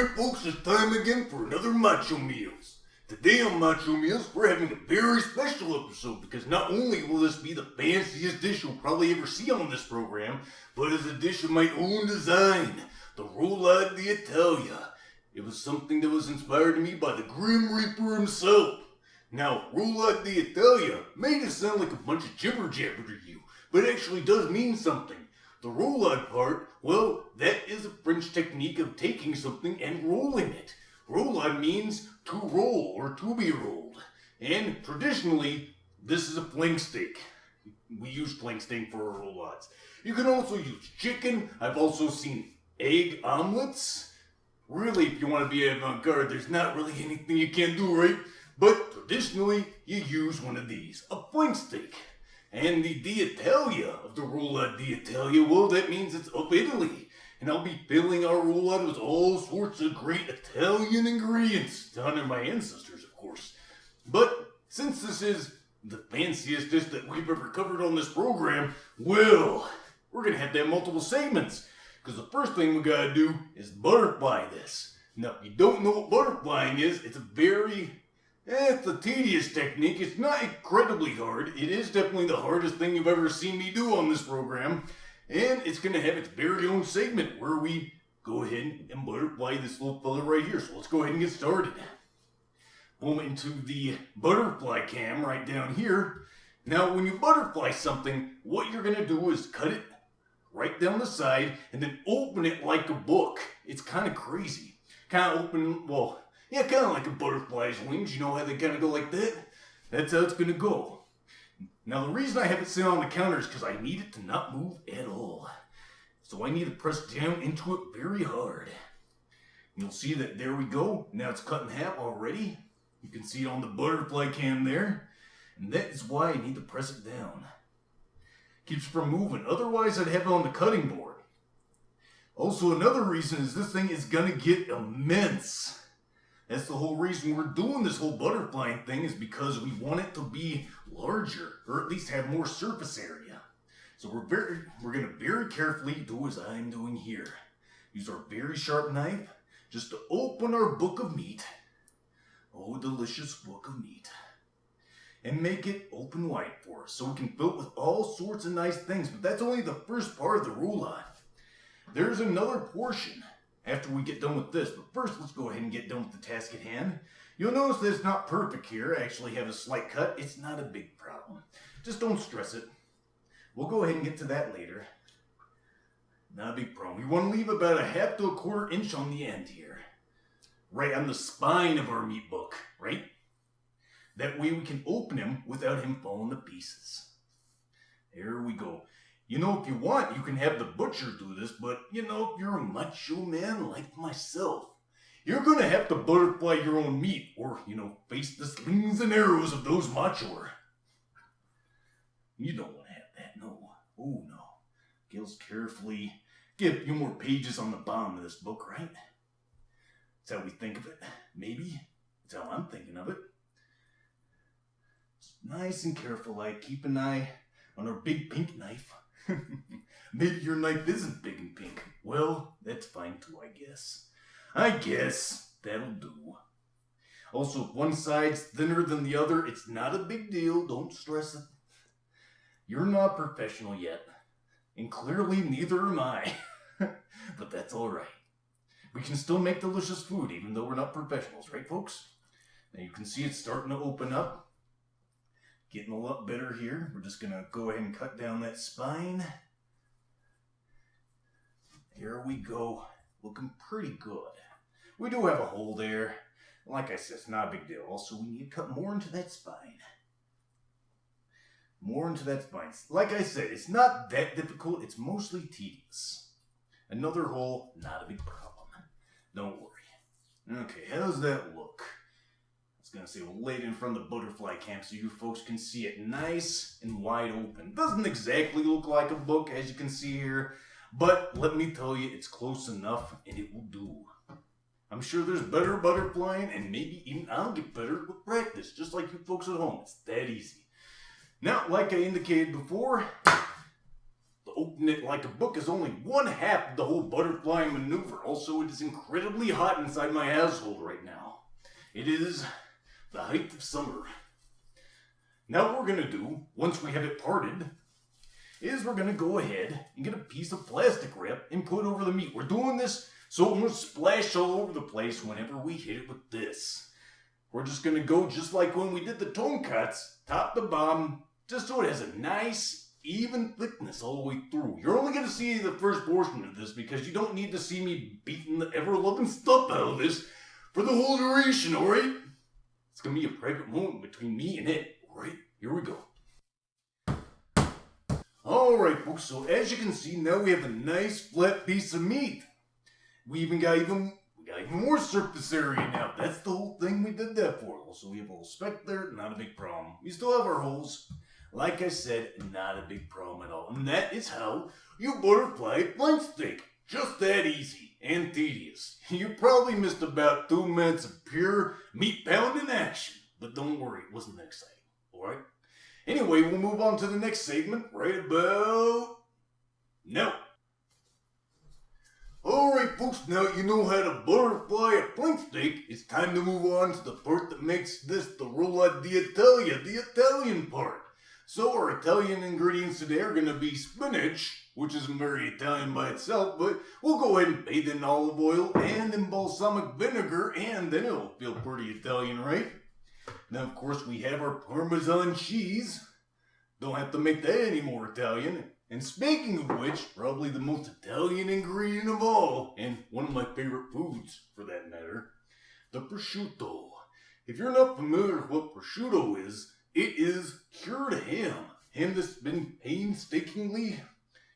Alright folks, it's time again for another Macho Meals. Today on Macho Meals, we're having a very special episode because not only will this be the fanciest dish you'll probably ever see on this program, but it's a dish of my own design, the Roulade d'Italia. It was something that was inspired to me by the Grim Reaper himself. Now, Roulade d'Italia may just sound like a bunch of jibber jabber to you, but it actually does mean something. The roulade part, well, that is a French technique of taking something and rolling it. Roulade means to roll or to be rolled. And traditionally, this is a flank steak. We use flank steak for our roulades. You can also use chicken. I've also seen egg omelets. Really, if you want to be avant-garde, there's not really anything you can't do, right? But traditionally, you use one of these, a flank steak. And the d'Italia of the Roulade d'Italia, well, that means it's of Italy. And I'll be filling our roulade with all sorts of great Italian ingredients to honor my ancestors, of course. But since this is the fanciest dish that we've ever covered on this program, well, we're going to have multiple segments. Because the first thing we got to do is butterfly this. Now, if you don't know what butterflying is, it's a tedious technique. It's not incredibly hard. It is definitely the hardest thing you've ever seen me do on this program. And it's going to have its very own segment where we go ahead and butterfly this little fella right here. So let's go ahead and get started. Boom, into the butterfly cam right down here. Now, when you butterfly something, what you're going to do is cut it right down the side and then open it like a book. It's kind of crazy. Kind of open, well, yeah, kind of like a butterfly's wings. You know how they kind of go like that? That's how it's going to go. Now, the reason I have it sit on the counter is because I need it to not move at all. So I need to press down into it very hard. You'll see that there we go. Now it's cut in half already. You can see it on the butterfly cam there. And that is why I need to press it down. Keeps it from moving. Otherwise, I'd have it on the cutting board. Also, another reason is this thing is going to get immense. That's the whole reason we're doing this whole butterflying thing, is because we want it to be larger, or at least have more surface area. So we're going to very carefully do as I'm doing here. Use our very sharp knife just to open our book of meat. Oh, delicious book of meat. And make it open wide for us so we can fill it with all sorts of nice things. But that's only the first part of the roulade. There's another portion after we get done with this. But first, let's go ahead and get done with the task at hand. You'll notice that it's not perfect here. I actually have a slight cut. It's not a big problem. Just don't stress it. We'll go ahead and get to that later. Not a big problem. We want to leave about a half to a quarter inch on the end here. Right on the spine of our meat book, right? That way we can open him without him falling to pieces. There we go. You know, if you want, you can have the butcher do this, but, you know, if you're a macho man like myself, you're going to have to butterfly your own meat, or, you know, face the slings and arrows of those machoer. You don't want to have that, no. Oh, no. Gills carefully. Get a few more pages on the bottom of this book, right? That's how we think of it. Maybe. That's how I'm thinking of it. Nice and careful, like keep an eye on our big pink knife. Maybe your knife isn't big and pink. Well, that's fine too, I guess. I guess that'll do. Also, if one side's thinner than the other, it's not a big deal. Don't stress it. You're not professional yet. And clearly neither am I. But that's alright. We can still make delicious food even though we're not professionals, right folks? Now you can see it's starting to open up. Getting a lot better here. We're just going to go ahead and cut down that spine. Here we go. Looking pretty good. We do have a hole there. Like I said, it's not a big deal. Also, we need to cut more into that spine. More into that spine. Like I said, it's not that difficult. It's mostly tedious. Another hole, not a big problem. Don't worry. Okay, how does that look? Gonna say we'll lay it in front of the butterfly cam so you folks can see it nice and wide open. Doesn't exactly look like a book as you can see here, but let me tell you, it's close enough and it will do. I'm sure there's better butterflying, and maybe even I'll get better with practice, just like you folks at home. It's that easy. Now, like I indicated before, the To open it like a book is only one half of the whole butterfly maneuver. Also, it is incredibly hot inside my household right now. It is the height of summer. Now what we're going to do, once we have it parted, is we're going to go ahead and get a piece of plastic wrap and put over the meat. We're doing this so it won't splash all over the place whenever we hit it with this. We're just going to go just like when we did the tonkatsu, top to bottom, just so it has a nice, even thickness all the way through. You're only going to see the first portion of this because you don't need to see me beating the ever-loving stuff out of this for the whole duration, alright? It's going to be a private moment between me and it, alright? Here we go. Alright folks, so as you can see, now we have a nice flat piece of meat. We even got more surface area now. That's the whole thing we did that for. Also, we have a little speck there, not a big problem. We still have our holes. Like I said, not a big problem at all. And that is how you butterfly a flank steak. Just that easy and tedious. You probably missed about 2 minutes of pure meat pounding action. But don't worry, it wasn't that exciting. Alright? Anyway, we'll move on to the next segment right about now. Alright folks, now you know how to butterfly a flank steak. It's time to move on to the part that makes this the Roulade d'Italia, the Italian part. So our Italian ingredients today are going to be spinach, which isn't very Italian by itself, but we'll go ahead and bathe it in olive oil and in balsamic vinegar, and then it'll feel pretty Italian, right? Now, of course, we have our Parmesan cheese. Don't have to make that any more Italian. And speaking of which, probably the most Italian ingredient of all, and one of my favorite foods, for that matter, the prosciutto. If you're not familiar with what prosciutto is, it is cured ham. Ham that's been painstakingly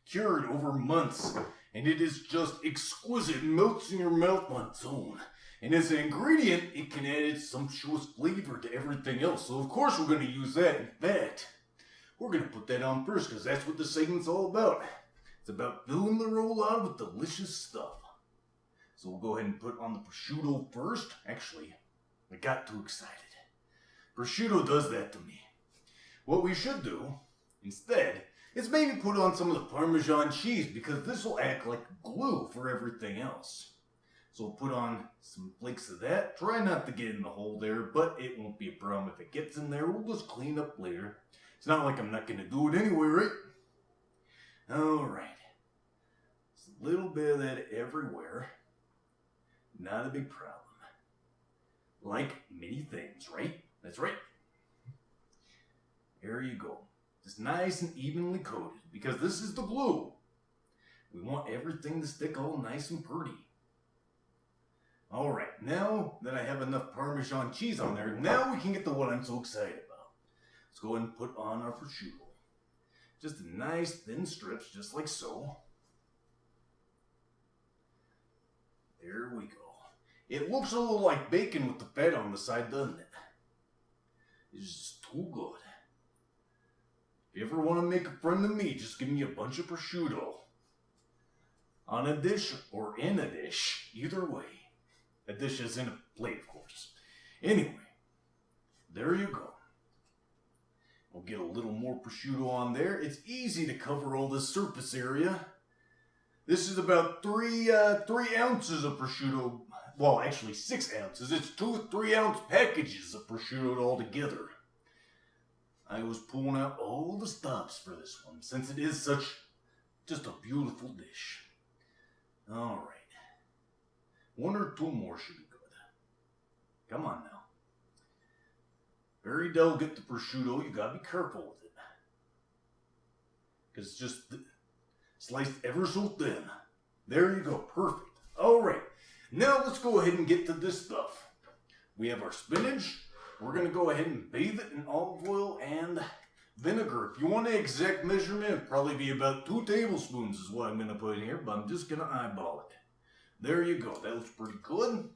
cured over months. And it is just exquisite, melts in your mouth on its own. And as an ingredient, it can add its sumptuous flavor to everything else. So of course we're going to use that. In fact, we're going to put that on first because that's what this segment's all about. It's about filling the roulade with delicious stuff. So we'll go ahead and put on the prosciutto first. Actually, I got too excited. Prosciutto does that to me. What we should do, instead, is maybe put on some of the Parmesan cheese because this will act like glue for everything else. So we'll put on some flakes of that. Try not to get in the hole there, but it won't be a problem if it gets in there. We'll just clean up later. It's not like I'm not going to do it anyway, right? Alright. Just a little bit of that everywhere. Not a big problem. Like many things, right? That's right. There you go. Just nice and evenly coated. Because this is the glue. We want everything to stick all nice and pretty. Alright, now that I have enough Parmesan cheese on there, now we can get to what I'm so excited about. Let's go ahead and put on our prosciutto. Just a nice thin strips, just like so. There we go. It looks a little like bacon with the fat on the side, doesn't it? It's just too good. If you ever want to make a friend of me, just give me a bunch of prosciutto. On a dish or in a dish, either way. A dish is in a plate, of course. Anyway, there you go. We'll get a little more prosciutto on there. It's easy to cover all this surface area. This is about 3 ounces of prosciutto. Well, actually 6 ounces. It's 2 3-ounce packages of prosciutto altogether. I was pulling out all the stops for this one, since it is such just a beautiful dish. Alright. 1 or 2 more should be good. Come on now. Very delicate, the prosciutto. You gotta be careful with it. Because it's just sliced ever so thin. There you go. Perfect. Alright. Now let's go ahead and get to this stuff. We have our spinach. We're going to go ahead and bathe it in olive oil and vinegar. If you want the exact measurement, it'd probably be about 2 tablespoons is what I'm going to put in here, but I'm just going to eyeball it. There you go. That looks pretty good.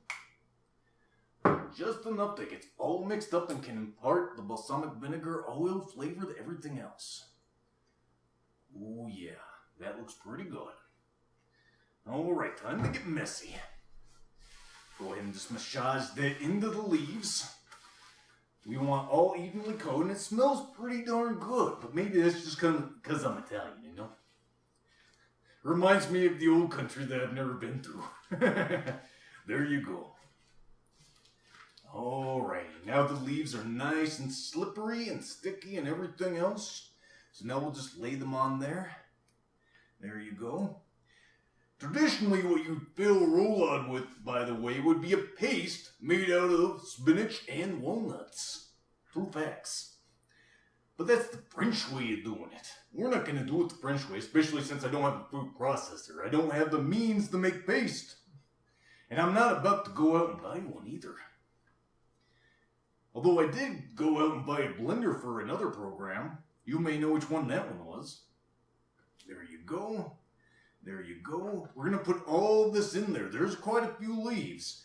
Just enough that gets all mixed up and can impart the balsamic vinegar oil flavor to everything else. Oh yeah, that looks pretty good. Alright, time to get messy. Go ahead and just massage that into the leaves. We want all evenly coated, and it smells pretty darn good. But maybe that's just because I'm Italian, you know? Reminds me of the old country that I've never been through. There you go. Alrighty, now the leaves are nice and slippery and sticky and everything else. So now we'll just lay them on there. There you go. Traditionally, what you'd fill roulade with, by the way, would be a paste made out of spinach and walnuts. True facts. But that's the French way of doing it. We're not going to do it the French way, especially since I don't have a food processor. I don't have the means to make paste. And I'm not about to go out and buy one either. Although I did go out and buy a blender for another program. You may know which one that one was. There you go. There you go. We're going to put all this in there. There's quite a few leaves.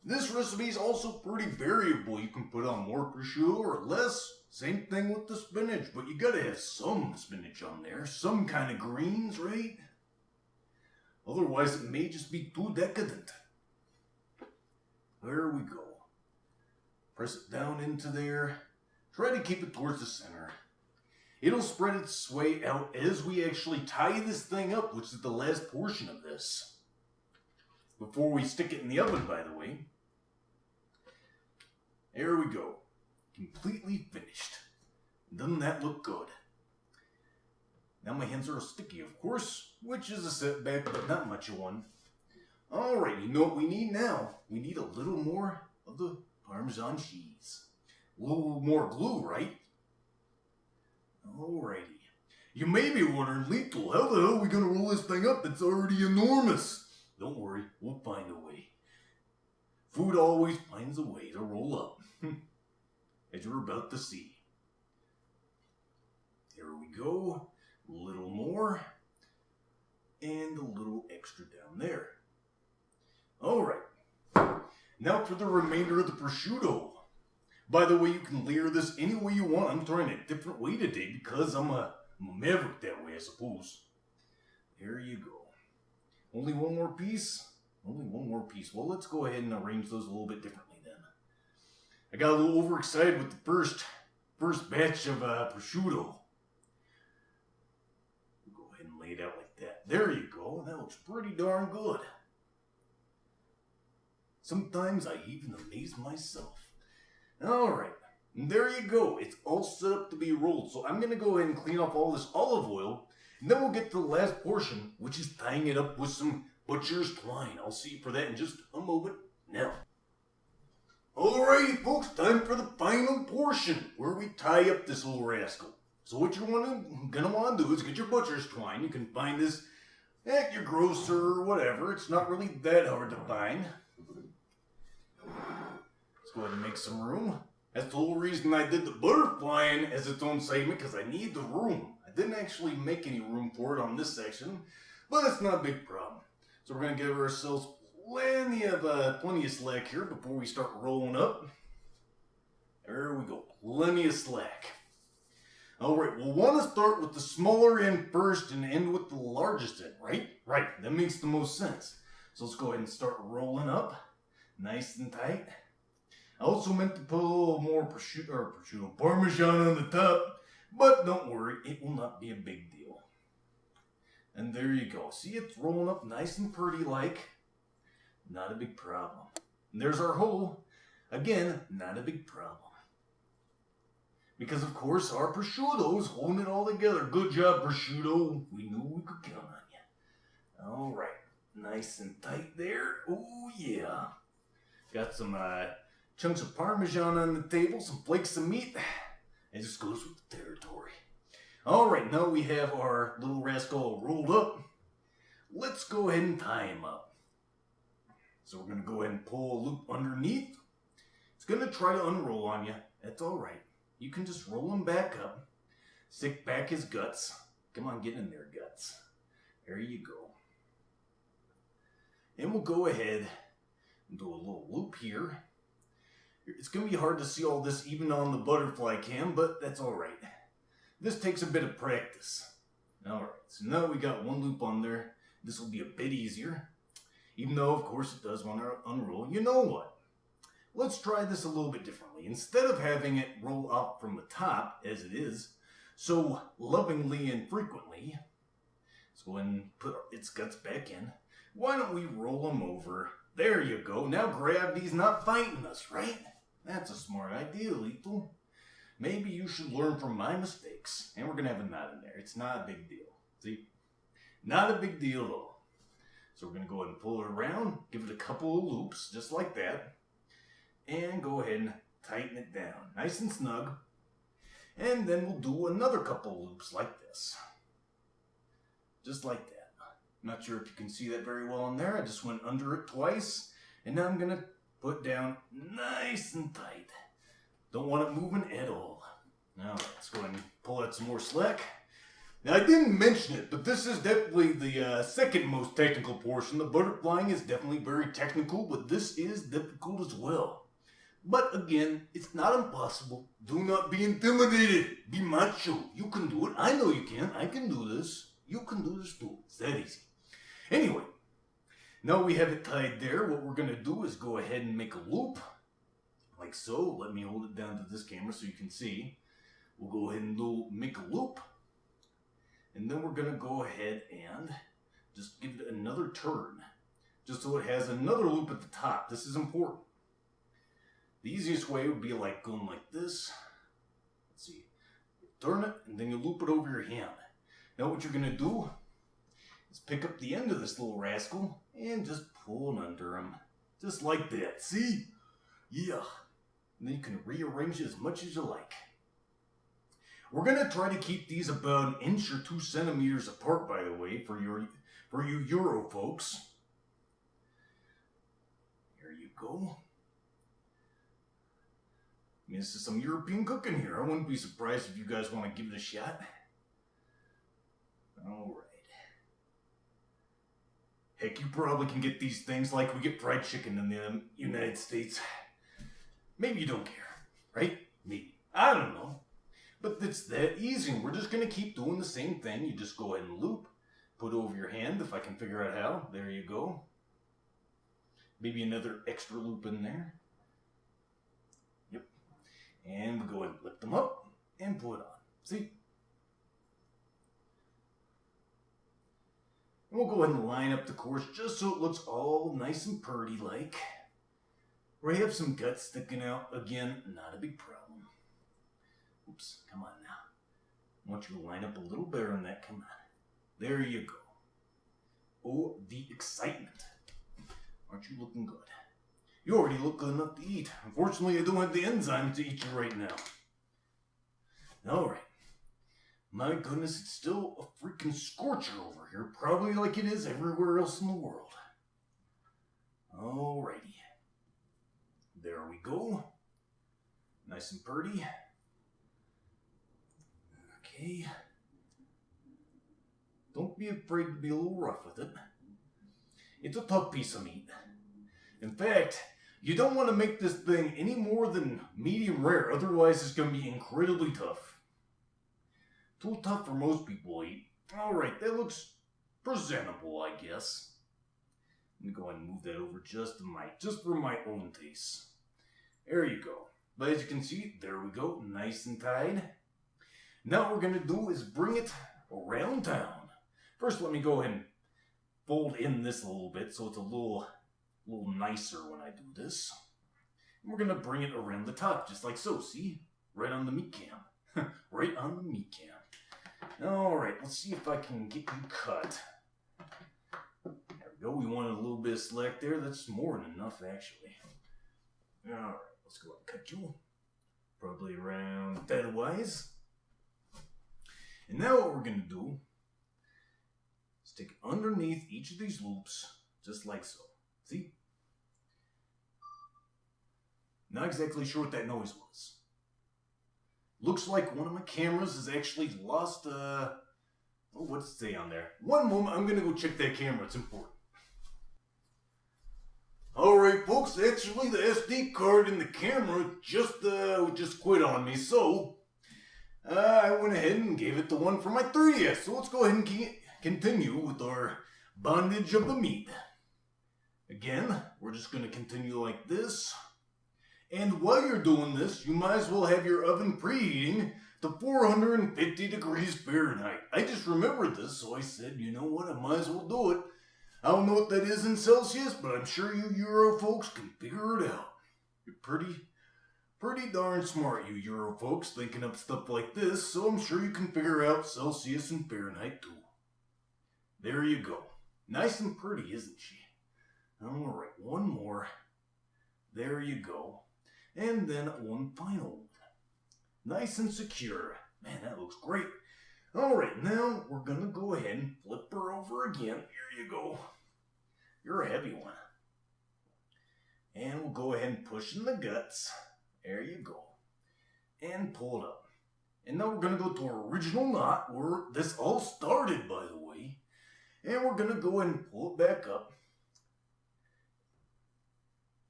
This recipe is also pretty variable. You can put on more prosciutto or less. Same thing with the spinach, but you gotta have some spinach on there. Some kind of greens, right? Otherwise, it may just be too decadent. There we go. Press it down into there. Try to keep it towards the center. It'll spread its way out as we actually tie this thing up, which is the last portion of this. Before we stick it in the oven, by the way. There we go. Completely finished. Doesn't that look good? Now my hands are sticky, of course, which is a setback, but not much of one. Alright, you know what we need now? We need a little more of the Parmesan cheese. A little more glue, right? Alrighty. You may be wondering, Lethal, how the hell are we going to roll this thing up? It's already enormous. Don't worry, we'll find a way. Food always finds a way to roll up. As you're about to see. There we go. A little more. And a little extra down there. Alright. Now for the remainder of the prosciutto. By the way, you can layer this any way you want. I'm trying a different way today because I'm a maverick that way, I suppose. There you go. Only one more piece? Only one more piece. Well, let's go ahead and arrange those a little bit differently then. I got a little overexcited with the first batch of prosciutto. We'll go ahead and lay it out like that. There you go. That looks pretty darn good. Sometimes I even amaze myself. Alright, there you go. It's all set up to be rolled. So I'm going to go ahead and clean off all this olive oil. And then we'll get to the last portion, which is tying it up with some butcher's twine. I'll see you for that in just a moment now. Alrighty folks, time for the final portion, where we tie up this little rascal. So what you're gonna want to do is get your butcher's twine. You can find this at your grocer or whatever. It's not really that hard to find. Let's go ahead and make some room. That's the whole reason I did the butterflying as its own segment, because I need the room. I didn't actually make any room for it on this section, but it's not a big problem. So we're going to give ourselves plenty of slack here before we start rolling up. There we go, plenty of slack. Alright, we'll want to start with the smaller end first and end with the largest end, right? Right, that makes the most sense. So let's go ahead and start rolling up, nice and tight. I also meant to put a little more prosciutto Parmesan on the top, but don't worry, it will not be a big deal. And there you go. See, it's rolling up nice and pretty like. Not a big problem. And there's our hole. Again, not a big problem. Because, of course, our prosciutto is holding it all together. Good job, prosciutto. We knew we could count on you. All right. Nice and tight there. Oh, yeah. Got some chunks of Parmesan on the table, some flakes of meat. It just goes with the territory. Alright, now we have our little rascal rolled up. Let's go ahead and tie him up. So we're going to go ahead and pull a loop underneath. It's going to try to unroll on you. That's alright. You can just roll him back up. Stick back his guts. Come on, get in there, guts. There you go. And we'll go ahead and do a little loop here. It's going to be hard to see all this even on the butterfly cam, but that's alright. This takes a bit of practice. Alright, so now we got one loop on there. This will be a bit easier. Even though, of course, it does want to unroll. You know what? Let's try this a little bit differently. Instead of having it roll up from the top, as it is, so lovingly and frequently, Let's go ahead and put its guts back in. Why don't we roll them over? There you go. Now gravity's not fighting us, right? That's a smart idea, Lethal. Maybe you should learn from my mistakes. And we're going to have a knot in there. It's not a big deal. See? Not a big deal at all. So we're going to go ahead and pull it around, give it a couple of loops, just like that. And go ahead and tighten it down. Nice and snug. And then we'll do another couple of loops like this. Just like that. Not sure if you can see that very well in there. I just went under it twice. And now I'm going to put down nice and tight. Don't want it moving at all. Now let's go ahead and pull out some more slack. Now I didn't mention it, but this is definitely the second most technical portion. The butterflying is definitely very technical, but this is difficult as well. But again, it's not impossible. Do not be intimidated. Be macho. You can do it. I know you can. I can do this. You can do this too. It's that easy. Anyway, now we have it tied there. What we're going to do is go ahead and make a loop. Like so. Let me hold it down to this camera so you can see. We'll go ahead and make a loop. And then we're going to go ahead and just give it another turn. Just so it has another loop at the top. This is important. The easiest way would be like going like this. Let's see. Turn it and then you loop it over your hand. Now what you're going to do is pick up the end of this little rascal and just pull it under him. Just like that. See? Yeah. And then you can rearrange it as much as you like. We're going to try to keep these about an inch or 2 centimeters apart, by the way, for you Euro folks. There you go. I mean, this is some European cooking here. I wouldn't be surprised if you guys want to give it a shot. Alright. Heck, you probably can get these things like we get fried chicken in the United States. Maybe you don't care, right? Maybe. I don't know. But it's that easy. We're just going to keep doing the same thing. You just go ahead and loop. Put over your hand if I can figure out how. There you go. Maybe another extra loop in there. Yep. And we go ahead and lift them up and pull it on. See? And we'll go ahead and line up the course just so it looks all nice and pretty like. We have some guts sticking out. Again, not a big problem. Oops, come on now. I want you to line up a little better than that. Come on. There you go. Oh, the excitement. Aren't you looking good? You already look good enough to eat. Unfortunately, I don't have the enzymes to eat you right now. Alright. My goodness, it's still a freaking scorcher over here. Probably like it is everywhere else in the world. Alrighty. There we go. Nice and pretty. Okay. Don't be afraid to be a little rough with it. It's a tough piece of meat. In fact, you don't want to make this thing any more than medium rare, otherwise it's going to be incredibly tough. Too tough for most people to eat. Alright, that looks presentable, I guess. Let me go ahead and move that over just for my own taste. There you go. But as you can see, there we go, nice and tied. Now what we're going to do is bring it around town. First, let me go ahead and fold in this a little bit so it's a little nicer when I do this. And we're going to bring it around the top, just like so, see? Right on the meat cam. Right on the meat cam. Alright, let's see if I can get you cut. There we go, we wanted a little bit of slack there. That's more than enough, actually. Alright, let's go ahead and cut you. Probably around that wise. And now what we're going to do is stick it underneath each of these loops, just like so. See? Not exactly sure what that noise was. Looks like one of my cameras has actually lost, what does it say on there? One moment, I'm going to go check that camera. It's important. Alright, folks, actually the SD card in the camera just quit on me, so I went ahead and gave it the one for my 3DS. So let's go ahead and continue with our bondage of the meat. Again, we're just going to continue like this. And while you're doing this, you might as well have your oven preheating to 450 degrees Fahrenheit. I just remembered this, so I said, you know what, I might as well do it. I don't know what that is in Celsius, but I'm sure you Euro folks can figure it out. You're pretty darn smart, you Euro folks, thinking up stuff like this, so I'm sure you can figure out Celsius and Fahrenheit too. There you go. Nice and pretty, isn't she? Alright, one more. There you go. And then one final one. Nice and secure. Man, that looks great. Alright, now we're gonna go ahead and flip her over again. Here you go. You're a heavy one. And we'll go ahead and push in the guts. There you go. And pull it up. And now we're going to go to our original knot where this all started, by the way. And we're going to go ahead and pull it back up.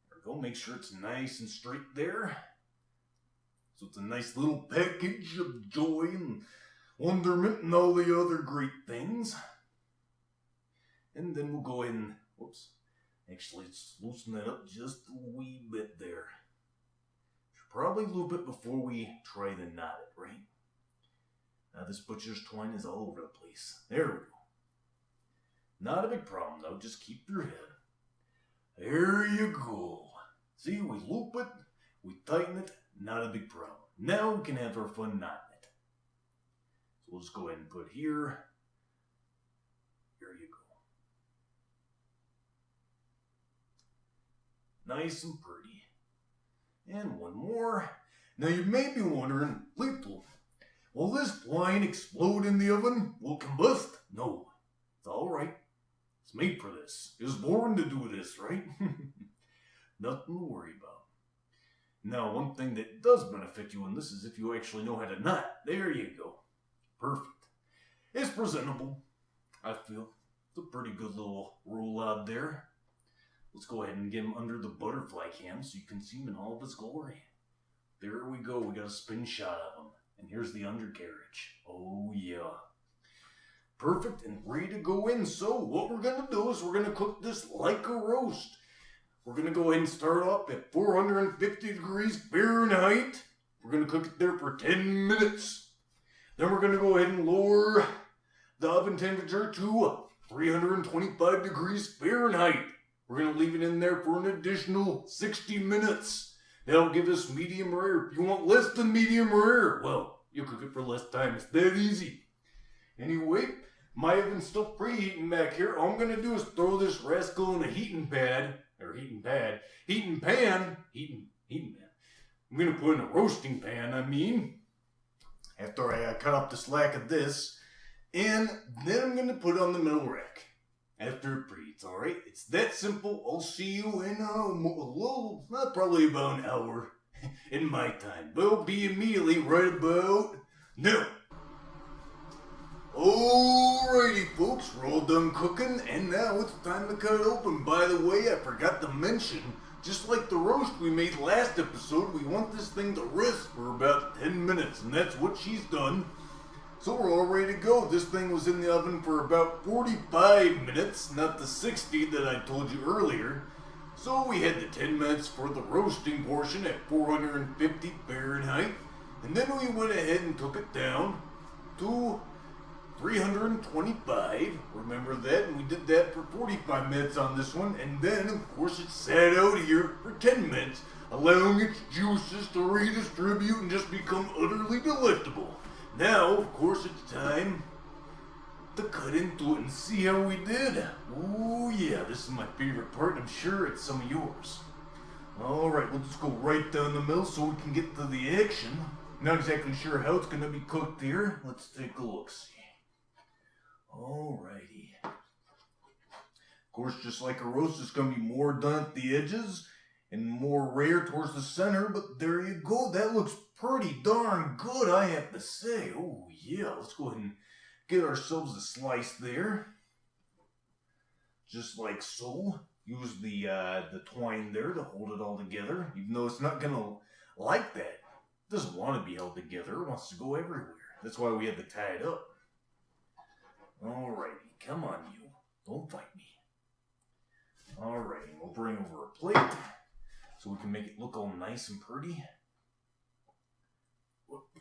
There we go. Make sure it's nice and straight there. So it's a nice little package of joy and wonderment and all the other great things. And then we'll go ahead and, whoops, actually let's loosen that up just a wee bit there. Should probably loop it before we try to knot it, right? Now this butcher's twine is all over the place. There we go. Not a big problem though, just keep your head. There you go. See, we loop it, we tighten it, not a big problem. Now we can have our fun knotting it. So we'll just go ahead and put here. There you go. Nice and pretty. And one more. Now you may be wondering, Lethal, will this twine explode in the oven? Will it combust? No. It's alright. It's made for this. It was born to do this, right? Nothing to worry about. Now, one thing that does benefit you in this is if you actually know how to knot. There you go. Perfect. It's presentable, I feel. It's a pretty good little roulade there. Let's go ahead and get him under the butterfly cam so you can see him in all of his glory. There we go. We got a spin shot of him. And here's the undercarriage. Oh, yeah. Perfect and ready to go in. So what we're going to do is we're going to cook this like a roast. We're going to go ahead and start off at 450 degrees Fahrenheit. We're going to cook it there for 10 minutes. Then we're going to go ahead and lower the oven temperature to 325 degrees Fahrenheit. We're going to leave it in there for an additional 60 minutes. That'll give us medium rare. If you want less than medium rare, well, you cook it for less time. It's that easy. Anyway, my oven's still preheating back here. All I'm going to do is throw this rascal in a heating pan. I'm going to put in a roasting pan, after I cut off the slack of this. And then I'm going to put it on the middle rack. After it preheats, alright? It's that simple. I'll see you in probably about an hour in my time. But it'll be immediately right about now. Alrighty folks, we're all done cooking and now it's time to cut it open. By the way, I forgot to mention, just like the roast we made last episode, we want this thing to rest for about 10 minutes and that's what she's done. So we're all ready to go. This thing was in the oven for about 45 minutes, not the 60 that I told you earlier. So we had the 10 minutes for the roasting portion at 450 Fahrenheit. And then we went ahead and took it down to 325. Remember that? And we did that for 45 minutes on this one. And then, of course, it sat out here for 10 minutes, allowing its juices to redistribute and just become utterly delectable. Now, of course, it's time to cut into it and see how we did. Oh yeah, this is my favorite part, and I'm sure it's some of yours. Alright, we'll just go right down the middle so we can get to the action. Not exactly sure how it's going to be cooked here. Let's take a look-see. Alrighty. Of course, just like a roast, it's going to be more done at the edges and more rare towards the center, but there you go. That looks pretty darn good, I have to say. Oh yeah, let's go ahead and get ourselves a slice there. Just like so. Use the twine there to hold it all together, even though it's not going to like that. It doesn't want to be held together. It wants to go everywhere. That's why we had to tie it up. Alrighty, come on you. Don't fight me. Alrighty, we'll bring over a plate so we can make it look all nice and pretty.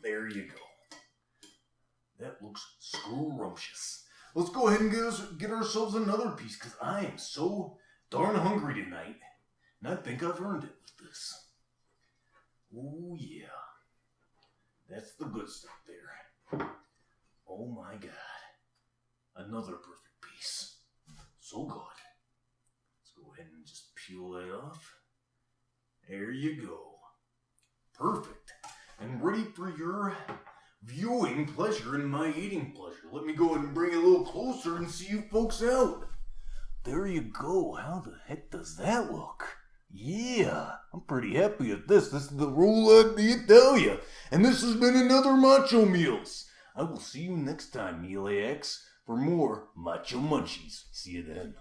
There you go. That looks scrumptious. Let's go ahead and get ourselves another piece, because I am so darn hungry tonight. And I think I've earned it with this. Oh yeah. That's the good stuff there. Oh my god. Another perfect piece. So good. Let's go ahead and just peel that off. There you go. Perfect. And ready for your viewing pleasure and my eating pleasure. Let me go ahead and bring it a little closer and see you folks out. There you go. How the heck does that look? Yeah, I'm pretty happy with this. This is the Roulade the Italia. And this has been another Macho Meals. I will see you next time, Mealiacs, for more Macho Munchies. See you then.